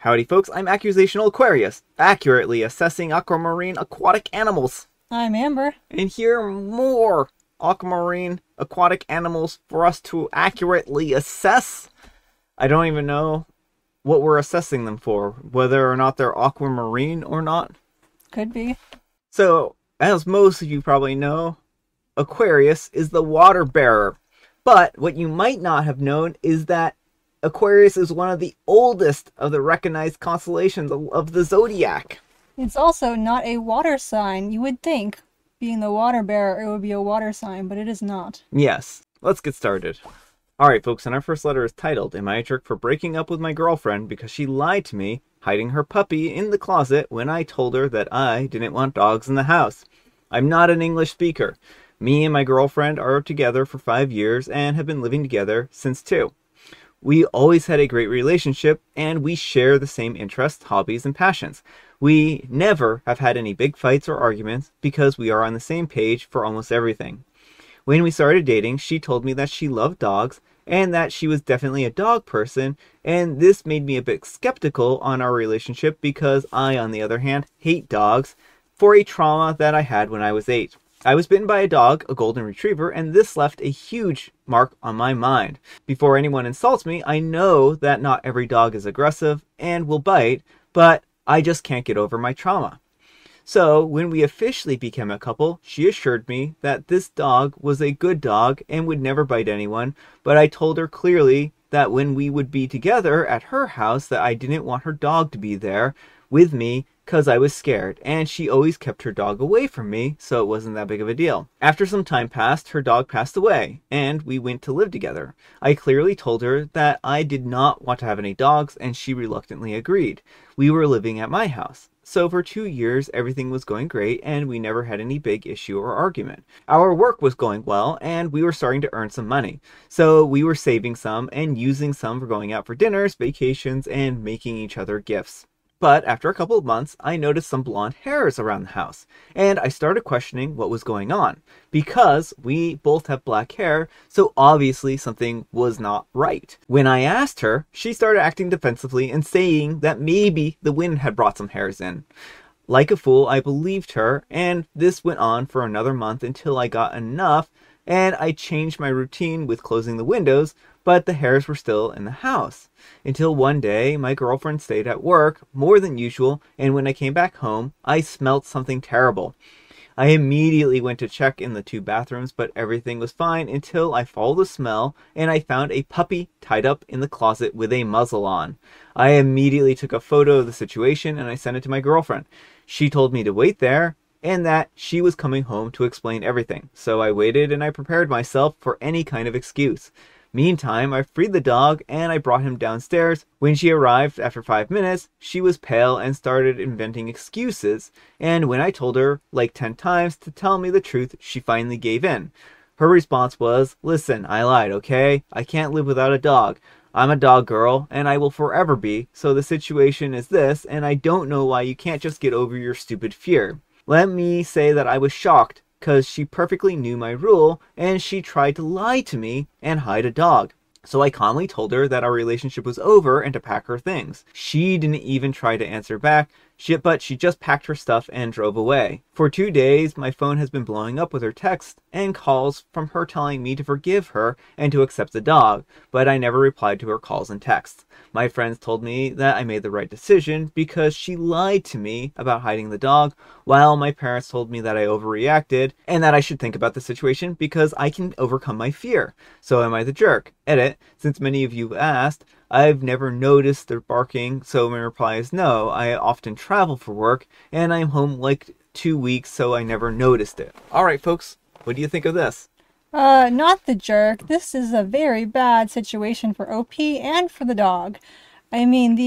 Howdy folks, I'm Accusational Aquarius, accurately assessing aquamarine aquatic animals. I'm Amber. And here are more aquamarine aquatic animals for us to accurately assess. I don't even know what we're assessing them for, whether or not they're aquamarine or not. Could be. So, as most of you probably know, Aquarius is the water bearer. But what you might not have known is that Aquarius is one of the oldest of the recognized constellations of the zodiac. It's also not a water sign. You would think, being the water bearer, it would be a water sign, but it is not. Yes, let's get started. Alright folks, and our first letter is titled, Am I a Jerk for Breaking Up with My Girlfriend Because She Lied to Me, Hiding Her Puppy in the Closet When I Told Her That I Didn't Want Dogs in the House? I'm not an English speaker. Me and my girlfriend are together for 5 years and have been living together since 2. We always had a great relationship, and we share the same interests, hobbies, and passions. We never have had any big fights or arguments because we are on the same page for almost everything. When we started dating, she told me that she loved dogs and that she was definitely a dog person, and this made me a bit skeptical on our relationship because I, on the other hand, hate dogs for a trauma that I had when I was 8. I was bitten by a dog, a golden retriever, and this left a huge mark on my mind. Before anyone insults me, I know that not every dog is aggressive and will bite, but I just can't get over my trauma. So, when we officially became a couple, she assured me that this dog was a good dog and would never bite anyone, but I told her clearly that when we would be together at her house that I didn't want her dog to be there with me because I was scared, and she always kept her dog away from me, so it wasn't that big of a deal. After some time passed, her dog passed away, and we went to live together. I clearly told her that I did not want to have any dogs, and she reluctantly agreed. We were living at my house. So for 2 years, everything was going great, and we never had any big issue or argument. Our work was going well, and we were starting to earn some money. So we were saving some and using some for going out for dinners, vacations, and making each other gifts. But after a couple of months, I noticed some blonde hairs around the house, and I started questioning what was going on. Because we both have black hair, so obviously something was not right. When I asked her, she started acting defensively and saying that maybe the wind had brought some hairs in. Like a fool, I believed her, and this went on for another month until I got enough, and I changed my routine with closing the windows, but the hairs were still in the house. Until one day, my girlfriend stayed at work more than usual, and when I came back home, I smelt something terrible. I immediately went to check in the 2 bathrooms, but everything was fine until I followed the smell, and I found a puppy tied up in the closet with a muzzle on. I immediately took a photo of the situation, and I sent it to my girlfriend. She told me to wait there, and that she was coming home to explain everything. So I waited, and I prepared myself for any kind of excuse. Meantime, I freed the dog and I brought him downstairs. When she arrived after 5 minutes, she was pale and started inventing excuses. And when I told her like 10 times to tell me the truth, she finally gave in. Her response was, "Listen, I lied, okay? I can't live without a dog. I'm a dog girl and I will forever be. So the situation is this, and I don't know why you can't just get over your stupid fear." Let me say that I was shocked, because she perfectly knew my rule, and she tried to lie to me and hide a dog. So I calmly told her that our relationship was over and to pack her things. She didn't even try to answer back, but she just packed her stuff and drove away. For 2 days, my phone has been blowing up with her texts and calls from her telling me to forgive her and to accept the dog, but I never replied to her calls and texts. My friends told me that I made the right decision because she lied to me about hiding the dog, while my parents told me that I overreacted and that I should think about the situation because I can overcome my fear. So am I the jerk? Edit, since many of you asked, I've never noticed their barking, so my reply is no. I often travel for work, and I'm home like 2 weeks, so I never noticed it. Alright folks, what do you think of this? Not the jerk. This is a very bad situation for OP and for the dog. I mean,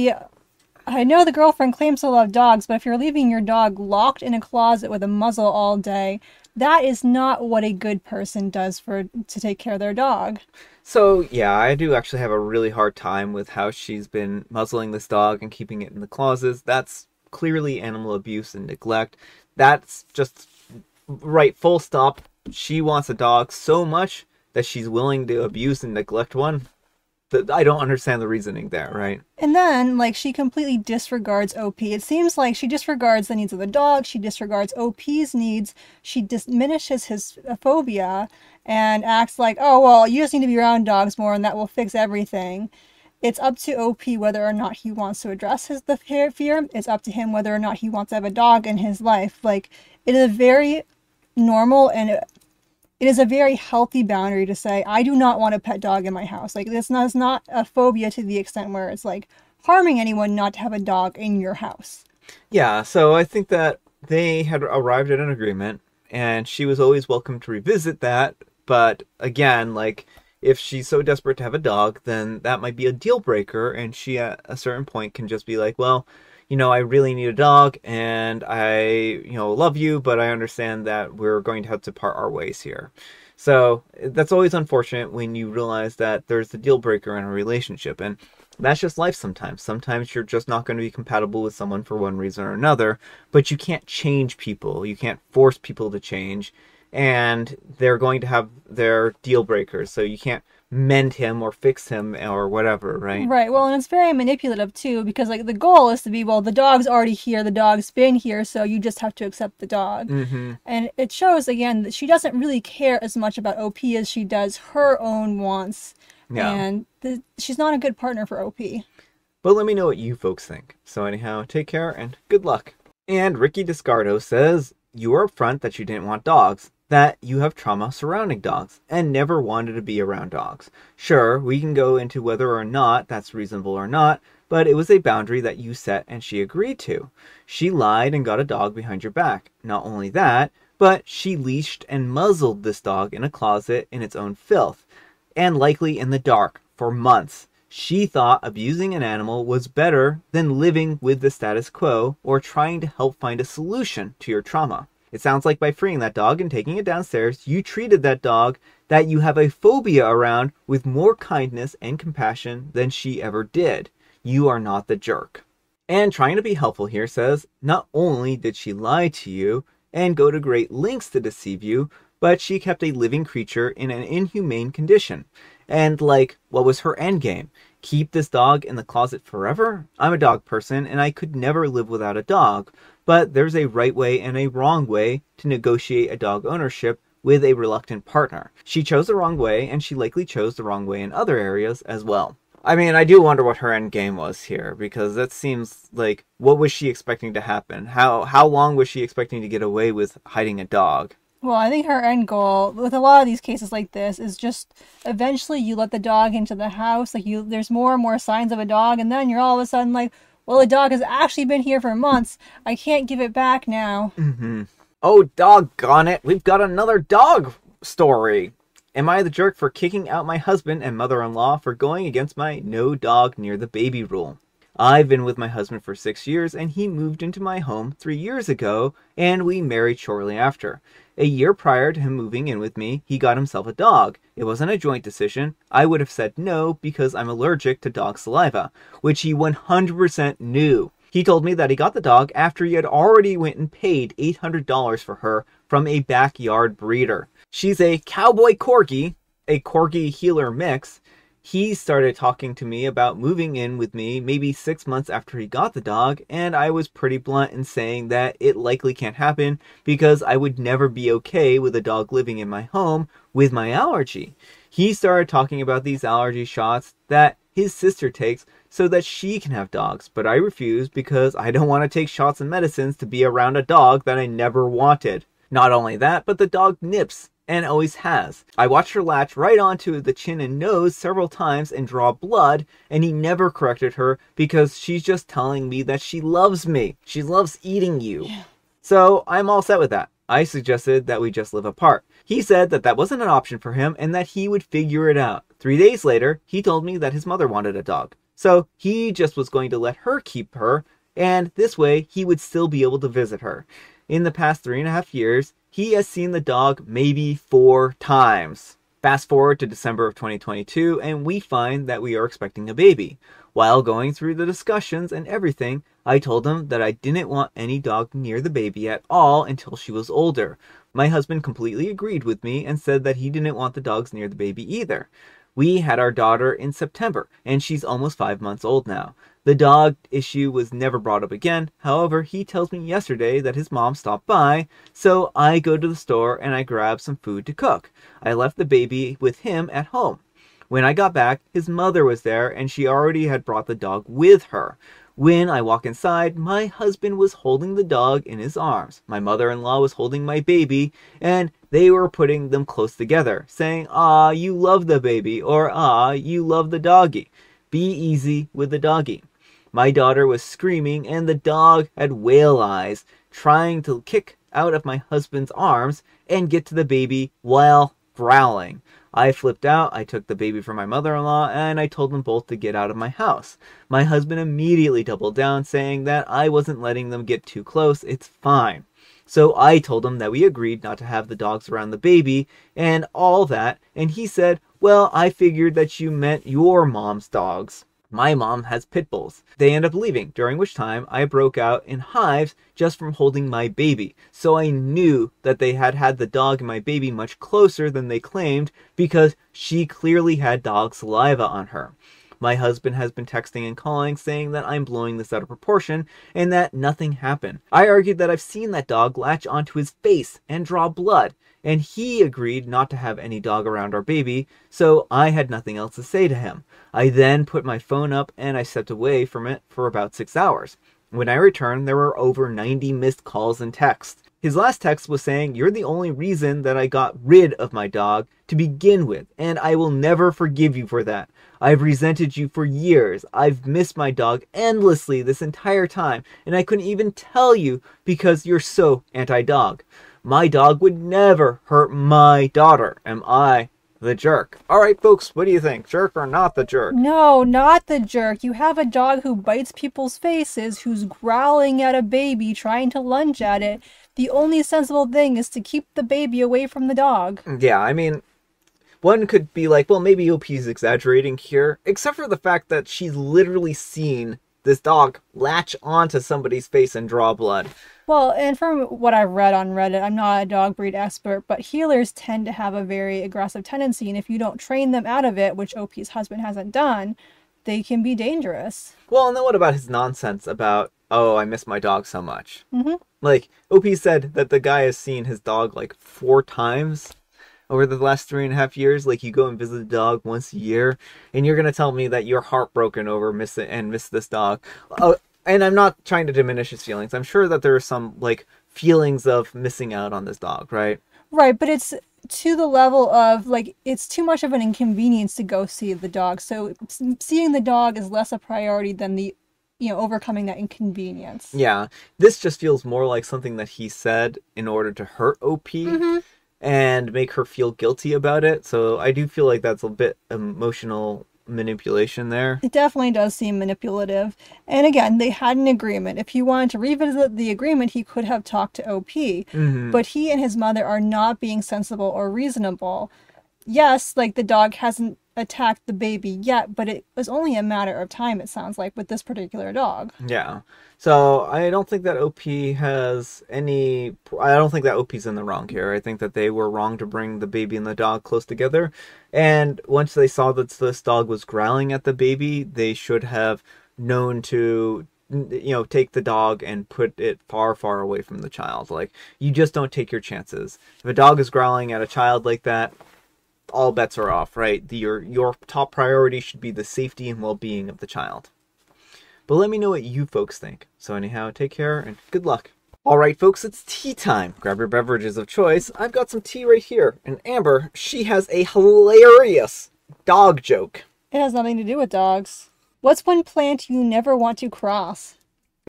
I know the girlfriend claims to love dogs, but if you're leaving your dog locked in a closet with a muzzle all day, that is not what a good person does to take care of their dog. So, yeah, I do actually have a really hard time with how she's been muzzling this dog and keeping it in the closets. That's clearly animal abuse and neglect. That's just right, full stop. She wants a dog so much that she's willing to abuse and neglect one. I don't understand the reasoning there, right? And then, like, she completely disregards OP. It seems like she disregards the needs of the dog. She disregards OP's needs. She diminishes his phobia and acts like, oh, well, you just need to be around dogs more and that will fix everything. It's up to OP whether or not he wants to address the fear. It's up to him whether or not he wants to have a dog in his life. Like, it is a very normal and it is a very healthy boundary to say, I do not want a pet dog in my house. Like, it's not a phobia to the extent where it's like harming anyone not to have a dog in your house. Yeah, so I think that they had arrived at an agreement, and she was always welcome to revisit that. But again, like, if she's so desperate to have a dog, then that might be a deal breaker, and she at a certain point can just be like, well, I really need a dog, and I, love you, but I understand that we're going to have to part our ways here. So that's always unfortunate when you realize that there's a deal breaker in a relationship, and that's just life sometimes. Sometimes you're just not going to be compatible with someone for one reason or another, but you can't change people. You can't force people to change, and they're going to have their deal breakers, so you can't mend him or fix him or whatever, right? Right. Well, and it's very manipulative too, because like the goal is to be, well, the dog's already here, the dog's been here, so you just have to accept the dog. Mm-hmm. And it shows again that she doesn't really care as much about OP as she does her own wants. Yeah. And she's not a good partner for OP. But let me know what you folks think. So anyhow, take care and good luck. And Ricky Descardo says, you were upfront that you didn't want dogs, that you have trauma surrounding dogs, and never wanted to be around dogs. Sure, we can go into whether or not that's reasonable or not, but it was a boundary that you set and she agreed to. She lied and got a dog behind your back. Not only that, but she leashed and muzzled this dog in a closet in its own filth, and likely in the dark, for months. She thought abusing an animal was better than living with the status quo or trying to help find a solution to your trauma. It sounds like by freeing that dog and taking it downstairs, you treated that dog that you have a phobia around with more kindness and compassion than she ever did. You are not the jerk. And trying to be helpful here says, not only did she lie to you and go to great lengths to deceive you, but she kept a living creature in an inhumane condition. And like, what was her end game? Keep this dog in the closet forever? I'm a dog person and I could never live without a dog. But there's a right way and a wrong way to negotiate a dog ownership with a reluctant partner. She chose the wrong way, and she likely chose the wrong way in other areas as well. I mean, I do wonder what her end game was here, because that seems like, what was she expecting to happen? How long was she expecting to get away with hiding a dog? Well, I think her end goal with a lot of these cases like this is just eventually you let the dog into the house, like there's more and more signs of a dog, and then you're all of a sudden like, well, the dog has actually been here for months. I can't give it back now. Mm-hmm. Oh, doggone it. We've got another dog story. Am I the jerk for kicking out my husband and mother-in-law for going against my no dog near the baby rule? I've been with my husband for 6 years, and he moved into my home 3 years ago, and we married shortly after. A year prior to him moving in with me, he got himself a dog. It wasn't a joint decision. I would have said no because I'm allergic to dog saliva, which he 100% knew. He told me that he got the dog after he had already went and paid $800 for her from a backyard breeder. She's a cowboy corgi, a corgi heeler mix. He started talking to me about moving in with me maybe 6 months after he got the dog, and I was pretty blunt in saying that it likely can't happen because I would never be okay with a dog living in my home with my allergy. He started talking about these allergy shots that his sister takes so that she can have dogs, but I refused because I don't want to take shots and medicines to be around a dog that I never wanted. Not only that, but the dog nips and always has. I watched her latch right onto the chin and nose several times and draw blood, and he never corrected her because she's just telling me that she loves me. She loves eating you. Yeah. So I'm all set with that. I suggested that we just live apart. He said that that wasn't an option for him and that he would figure it out. 3 days later, he told me that his mother wanted a dog. So he just was going to let her keep her, and this way he would still be able to visit her. In the past 3.5 years, he has seen the dog maybe 4 times. Fast forward to December of 2022, and we find that we are expecting a baby. While going through the discussions and everything, I told him that I didn't want any dog near the baby at all until she was older. My husband completely agreed with me and said that he didn't want the dogs near the baby either. We had our daughter in September, and she's almost 5 months old now. The dog issue was never brought up again. However, he tells me yesterday that his mom stopped by, so I go to the store and I grab some food to cook. I left the baby with him at home. When I got back, his mother was there and she already had brought the dog with her. When I walk inside, my husband was holding the dog in his arms. My mother-in-law was holding my baby, and they were putting them close together, saying, "Ah, you love the baby," or "Ah, you love the doggy. Be easy with the doggy." My daughter was screaming, and the dog had whale eyes, trying to kick out of my husband's arms and get to the baby while growling. I flipped out, I took the baby from my mother-in-law, and I told them both to get out of my house. My husband immediately doubled down, saying that I wasn't letting them get too close, it's fine. So I told him that we agreed not to have the dogs around the baby, and all that, and he said, "Well, I figured that you meant your mom's dogs. My mom has pit bulls." They end up leaving, during which time I broke out in hives just from holding my baby. So I knew that they had had the dog and my baby much closer than they claimed because she clearly had dog saliva on her. My husband has been texting and calling saying that I'm blowing this out of proportion and that nothing happened. I argued that I've seen that dog latch onto his face and draw blood, and he agreed not to have any dog around our baby, so I had nothing else to say to him. I then put my phone up and I stepped away from it for about 6 hours. When I returned, there were over 90 missed calls and texts. His last text was saying, "You're the only reason that I got rid of my dog to begin with, and I will never forgive you for that. I've resented you for years. I've missed my dog endlessly this entire time, and I couldn't even tell you because you're so anti-dog. My dog would never hurt my daughter. Am I the jerk?" All right, folks, what do you think? Jerk or not the jerk? No, not the jerk. You have a dog who bites people's faces, who's growling at a baby, trying to lunge at it. The only sensible thing is to keep the baby away from the dog. Yeah, I mean, one could be like, well, maybe OP's exaggerating here, except for the fact that she's literally seen this dog latch onto somebody's face and draw blood. Well, and from what I've read on Reddit, I'm not a dog breed expert, but healers tend to have a very aggressive tendency, and if you don't train them out of it, which OP's husband hasn't done, they can be dangerous. Well, and then what about his nonsense about, "Oh, I miss my dog so much"? Mm-hmm. Like, OP said that the guy has seen his dog like 4 times over the last 3.5 years. Like, you go and visit the dog once a year, and you're gonna tell me that you're heartbroken over miss this dog. And I'm not trying to diminish his feelings. I'm sure that there are some like feelings of missing out on this dog, right? Right, but it's to the level of like it's too much of an inconvenience to go see the dog. So seeing the dog is less a priority than the overcoming that inconvenience. Yeah, this just feels more like something that he said in order to hurt OP. Mm-hmm. And make her feel guilty about it. So I do feel like that's a bit emotional manipulation there. It definitely does seem manipulative. And again, they had an agreement. If he wanted to revisit the agreement, he could have talked to OP. Mm-hmm. But he and his mother are not being sensible or reasonable. Yes, like the dog hasn't attacked the baby yet, but it was only a matter of time, it sounds like, with this particular dog. Yeah. So I don't think that OP has any... I don't think that OP's in the wrong here. I think that they were wrong to bring the baby and the dog close together. And once they saw that this dog was growling at the baby, they should have known to, take the dog and put it far, far away from the child. Like, you just don't take your chances. If a dog is growling at a child like that, all bets are off, right? Your top priority should be the safety and well-being of the child. But let me know what you folks think. So anyhow, take care and good luck. All right, folks, it's tea time. Grab your beverages of choice. I've got some tea right here. And Amber, she has a hilarious dog joke. It has nothing to do with dogs. What's one plant you never want to cross?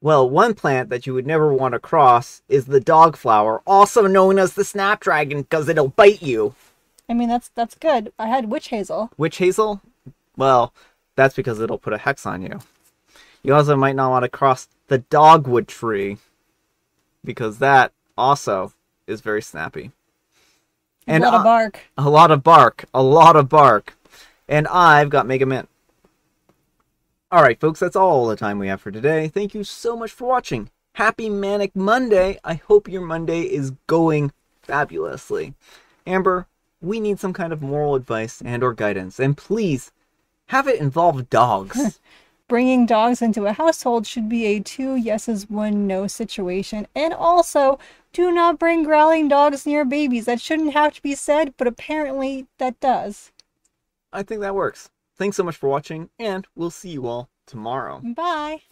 Well, one plant that you would never want to cross is the dog flower, also known as the snapdragon, because it'll bite you. I mean, that's good. I had witch hazel. Witch hazel? Well, that's because it'll put a hex on you. You also might not want to cross the dogwood tree, because that also is very snappy. And a lot of bark. A lot of bark. A lot of bark. And I've got Mega Mint. Alright, folks, that's all the time we have for today. Thank you so much for watching. Happy Manic Monday. I hope your Monday is going fabulously. Amber, we need some kind of moral advice and or guidance. And please, have it involve dogs. Bringing dogs into a household should be a 2 yeses, 1 no situation. And also, do not bring growling dogs near babies. That shouldn't have to be said, but apparently that does. I think that works. Thanks so much for watching, and we'll see you all tomorrow. Bye.